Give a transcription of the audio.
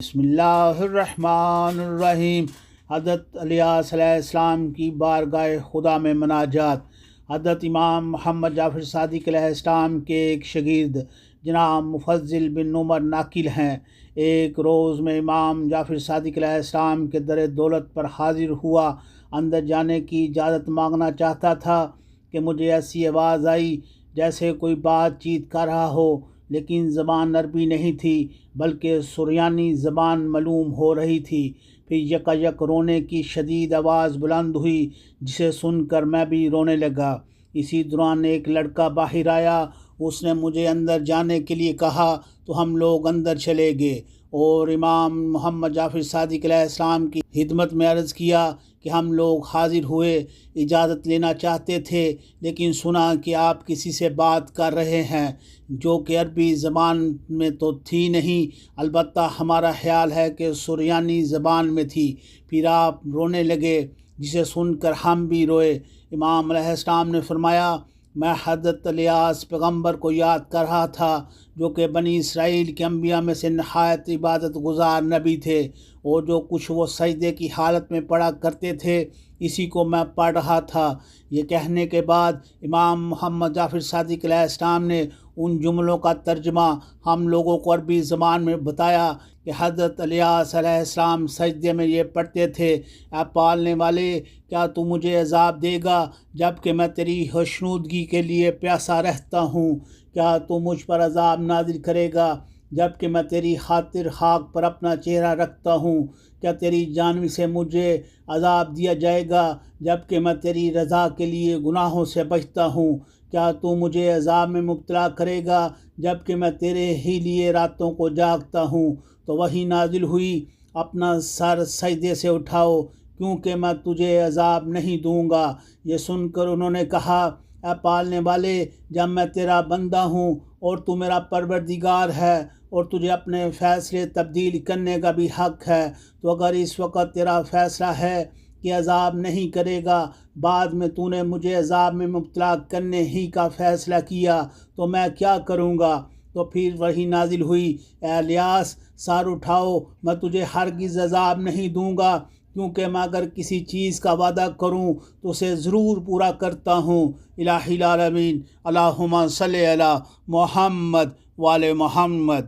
بسم اللہ الرحمن الرحیم۔ حضرت الیاس علیہ السلام کی بارگاہ خدا میں مناجات۔ حضرت امام محمد جعفر صادق علیہ السلام کے ایک شاگرد جناب مفضل بن عمر ناقل ہیں۔ ایک روز میں امام جعفر صادق علیہ السلام کے در دولت پر حاضر ہوا، اندر جانے کی اجازت مانگنا چاہتا تھا کہ مجھے ایسی آواز آئی جیسے کوئی بات چیت کر رہا ہو، لیکن زبان عربی نہیں تھی بلکہ سریانی زبان معلوم ہو رہی تھی۔ پھر یک رونے کی شدید آواز بلند ہوئی، جسے سن کر میں بھی رونے لگا۔ اسی دوران ایک لڑکا باہر آیا، اس نے مجھے اندر جانے کے لیے کہا تو ہم لوگ اندر چلے گئے اور امام محمد جعفر صادق علیہ السلام کی خدمت میں عرض کیا کہ ہم لوگ حاضر ہوئے، اجازت لینا چاہتے تھے لیکن سنا کہ آپ کسی سے بات کر رہے ہیں جو کہ عربی زبان میں تو تھی نہیں، البتہ ہمارا خیال ہے کہ سریانی زبان میں تھی۔ پھر آپ رونے لگے، جسے سن کر ہم بھی روئے۔ امام علیہ السلام نے فرمایا، میں حضرت الیاس پیغمبر کو یاد کر رہا تھا جو کہ بنی اسرائیل کے انبیاء میں سے نہایت عبادت گزار نبی تھے، اور جو کچھ وہ سجدے کی حالت میں پڑھا کرتے تھے اسی کو میں پڑھ رہا تھا۔ یہ کہنے کے بعد امام محمد جعفر صادق علیہ السلام نے ان جملوں کا ترجمہ ہم لوگوں کو عربی زبان میں بتایا کہ حضرت الیاس علیہ السلام سجدے میں یہ پڑھتے تھے، اے پالنے والے، کیا تو مجھے عذاب دے گا جب کہ میں تیری خوشنودگی کے لیے پیاسا رہتا ہوں؟ کیا تو مجھ پر عذاب نازل کرے گا جب کہ میں تیری خاطر خاک پر اپنا چہرہ رکھتا ہوں؟ کیا تیری جانب سے مجھے عذاب دیا جائے گا جب کہ میں تیری رضا کے لیے گناہوں سے بچتا ہوں؟ کیا تو مجھے عذاب میں مبتلا کرے گا جب کہ میں تیرے ہی لیے راتوں کو جاگتا ہوں؟ تو وہی نازل ہوئی، اپنا سر سجدے سے اٹھاؤ کیونکہ میں تجھے عذاب نہیں دوں گا۔ یہ سن کر انہوں نے کہا، اے پالنے والے، جب میں تیرا بندہ ہوں اور تو میرا پروردگار ہے اور تجھے اپنے فیصلے تبدیل کرنے کا بھی حق ہے، تو اگر اس وقت تیرا فیصلہ ہے کہ عذاب نہیں کرے گا، بعد میں تو نے مجھے عذاب میں مبتلا کرنے ہی کا فیصلہ کیا، تو میں کیا کروں گا؟ تو پھر وہی نازل ہوئی، اے الیاس، سر اٹھاؤ، میں تجھے ہرگز عذاب نہیں دوں گا، کیونکہ میں اگر کسی چیز کا وعدہ کروں تو اسے ضرور پورا کرتا ہوں۔ الٰہ العالمین، اللہم صلی علی محمد وآل محمد۔